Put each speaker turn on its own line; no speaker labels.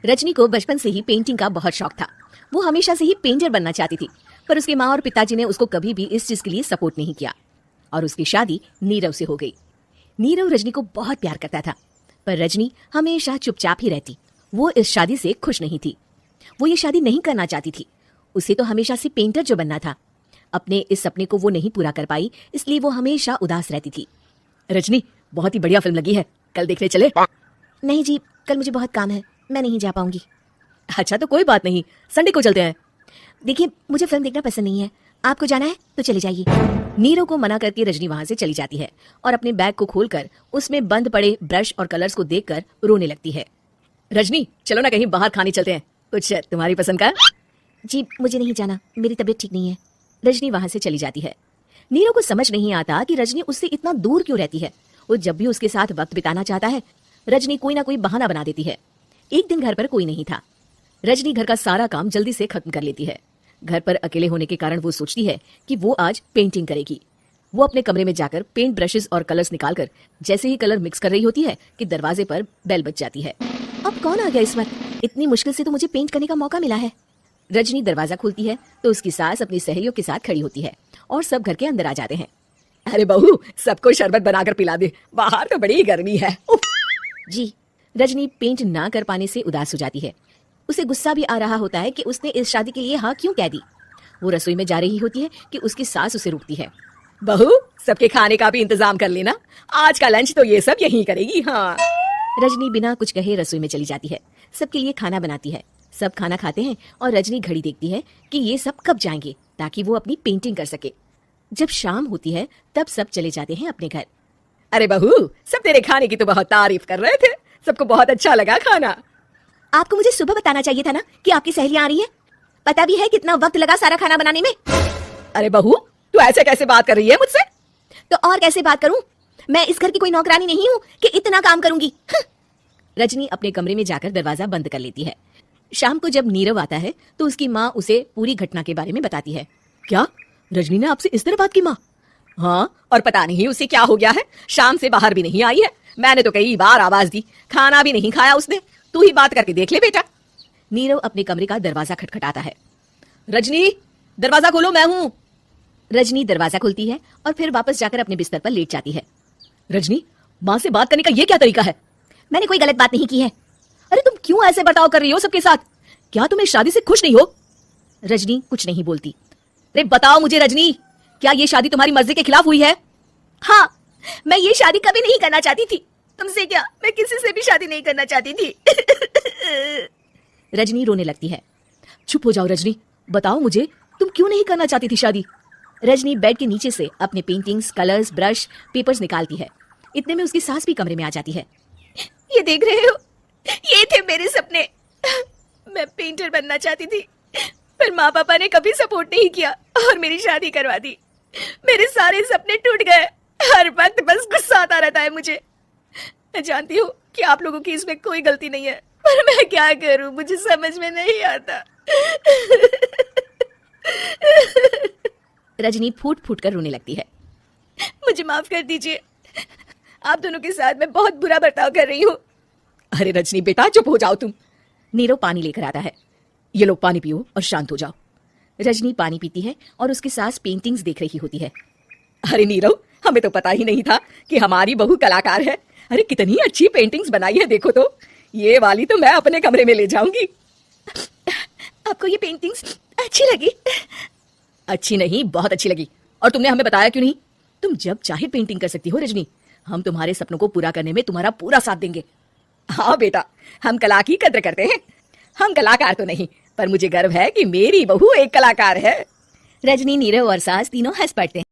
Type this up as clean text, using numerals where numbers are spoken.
रजनी को बचपन से ही पेंटिंग का बहुत शौक था। वो हमेशा से ही पेंटर बनना चाहती थी, पर उसकी माँ और पिताजी ने उसको कभी भी इस चीज के लिए सपोर्ट नहीं किया और उसकी शादी नीरव से हो गई। नीरव रजनी को बहुत प्यार करता था, पर रजनी हमेशा चुपचाप ही रहती। वो इस शादी से खुश नहीं थी। वो ये शादी नहीं करना चाहती थी। उसे तो हमेशा से पेंटर जो बनना था। अपने इस सपने को वो नहीं पूरा कर पाई, इसलिए वो हमेशा उदास रहती थी।
रजनी, बहुत ही बढ़िया फिल्म लगी है, कल देखने चले?
नहीं जी, कल मुझे बहुत काम है, मैं नहीं जा पाऊंगी।
अच्छा तो कोई बात नहीं, संडे को चलते हैं।
देखिए, मुझे फिल्म देखना पसंद नहीं है। आपको जाना है तो चले जाइए। नीरव को मना करके रजनी वहां से चली जाती है और अपने बैग को खोलकर उसमें बंद पड़े ब्रश और कलर्स को देखकर रोने लगती है।
रजनी, चलो ना कहीं बाहर खाने चलते हैं, कुछ तुम्हारी पसंद का।
जी, मुझे नहीं जाना, मेरी तबीयत ठीक नहीं है। रजनी वहां से चली जाती है। नीरव को समझ नहीं आता कि रजनी उससे इतना दूर क्यों रहती है। वो जब भी उसके साथ वक्त बिताना चाहता है, रजनी कोई ना कोई बहाना बना देती है। एक दिन घर पर कोई नहीं था। रजनी घर का सारा काम जल्दी से खत्म कर लेती है। घर पर अकेले होने के कारण वो सोचती है कि वो आज पेंटिंग करेगी। वो अपने कमरे में जाकर पेंट ब्रशेस और कलर्स निकालकर जैसे ही कलर मिक्स कर रही होती है कि दरवाजे पर बेल बज जाती है। अब कौन आ गया इस वक्त? इतनी मुश्किल से तो मुझे पेंट करने का मौका मिला है। रजनी दरवाजा खोलती है तो उसकी सास अपनी सहेलियों के साथ खड़ी होती है और सब घर के अंदर आ जाते हैं।
अरे बहू, सबको शरबत बनाकर पिला दे, बाहर तो बड़ी गर्मी है।
जी। रजनी पेंट ना कर पाने से उदास हो जाती है। उसे गुस्सा भी आ रहा होता है कि उसने इस शादी के लिए हाँ क्यों कह दी। वो रसोई में जा रही होती है कि उसकी सास उसे रोकती है।
बहू, सबके खाने का भी इंतजाम कर लेना, आज का लंच तो ये सब यहीं करेगी। हाँ।
रजनी बिना कुछ कहे रसोई में चली जाती है। सबके लिए खाना बनाती है। सब खाना खाते हैं और रजनी घड़ी देखती है कि ये सब कब जाएंगे ताकि वो अपनी पेंटिंग कर सके। जब शाम होती है तब सब चले जाते हैं अपने घर।
अरे बहू, सब तेरे खाने की तो बहुत तारीफ कर रहे थे, सबको बहुत अच्छा लगा खाना।
आपको मुझे सुबह बताना चाहिए था ना कि आपकी सहेलियां आ रही है। पता भी है कितना वक्त लगा सारा खाना बनाने में।
अरे बहू, तू ऐसे कैसे बात कर रही है मुझसे?
तो और कैसे बात करूं? मैं इस घर की कोई नौकरानी नहीं हूं कि इतना काम करूंगी। रजनी अपने कमरे में जाकर दरवाजा बंद कर लेती है। शाम को जब नीरव आता है तो उसकी माँ उसे पूरी घटना के बारे में बताती है।
क्या रजनी ने आपसे इस तरह बात की माँ? हाँ, और पता नहीं उसे क्या हो गया है, शाम से बाहर भी नहीं आई है। मैंने तो कई बार आवाज दी, खाना भी नहीं खाया उसने। तू ही बात करके देख ले बेटा।
नीरव अपने कमरे का दरवाजा खटखटाता है।
रजनी, दरवाजा खोलो, मैं हूँ।
रजनी दरवाजा खोलती है और फिर वापस जाकर अपने बिस्तर पर लेट जाती है।
रजनी, माँ से बात करने का ये क्या तरीका है?
मैंने कोई गलत बात नहीं की है।
अरे तुम क्यों ऐसे बर्ताव कर रही हो सबके साथ? क्या तुम इस शादी से खुश नहीं हो?
रजनी कुछ नहीं बोलती।
अरे बताओ मुझे रजनी, क्या ये शादी तुम्हारी मर्जी के खिलाफ हुई है?
हाँ, मैं ये शादी कभी नहीं करना चाहती थी। तुमसे क्या, मैं किसी से भी शादी नहीं करना चाहती थी। रजनी रोने लगती है।
चुप हो जाओ रजनी, बताओ मुझे, तुम क्यों नहीं करना चाहती थी शादी?
रजनी बेड के नीचे से अपने पेंटिंग्स, कलर्स, ब्रश, पेपर्स निकालती है। इतने में उसकी सास भी कमरे में आ जाती है। ये देख रहे हो, ये थे मेरे सपने। मैं पेंटर बनना चाहती थी, पर माँ पापा ने कभी सपोर्ट नहीं किया और मेरी शादी करवा दी। मेरे सारे सपने टूट गए। हर वक्त बस गुस्सा आता रहता है मुझे। मैं जानती हूँ कि आप लोगों की इसमें कोई गलती नहीं है, पर मैं क्या करूँ, मुझे समझ में नहीं आता। रजनी फूट फूट कर रोने लगती है। मुझे माफ कर दीजिए, आप दोनों के साथ मैं बहुत बुरा बर्ताव कर रही हूँ।
अरे रजनी बेटा, चुप हो जाओ तुम।
नीरव पानी लेकर आता है।
ये लो पानी पियो और शांत हो जाओ।
रजनी पानी पीती है और उसकी सास पेंटिंग्स देख रही होती है।
अरे नीरव, हमें तो पता ही नहीं था कि हमारी बहू कलाकार है। अरे कितनी अच्छी पेंटिंग्स बनाई है, देखो तो। ये वाली तो मैं अपने कमरे में ले जाऊंगी।
आपको ये पेंटिंग्स अच्छी लगी?
अच्छी नहीं, बहुत अच्छी लगी। और तुमने हमें बताया क्यों नहीं? तुम जब चाहे पेंटिंग कर सकती हो रजनी। हम तुम्हारे सपनों को पूरा करने में तुम्हारा पूरा साथ देंगे। हाँ बेटा, हम कला की कद्र करते हैं। हम कलाकार तो नहीं, पर मुझे गर्व है कि मेरी बहू एक कलाकार है।
रजनी, नीरव और सास तीनों हंस पड़ते हैं।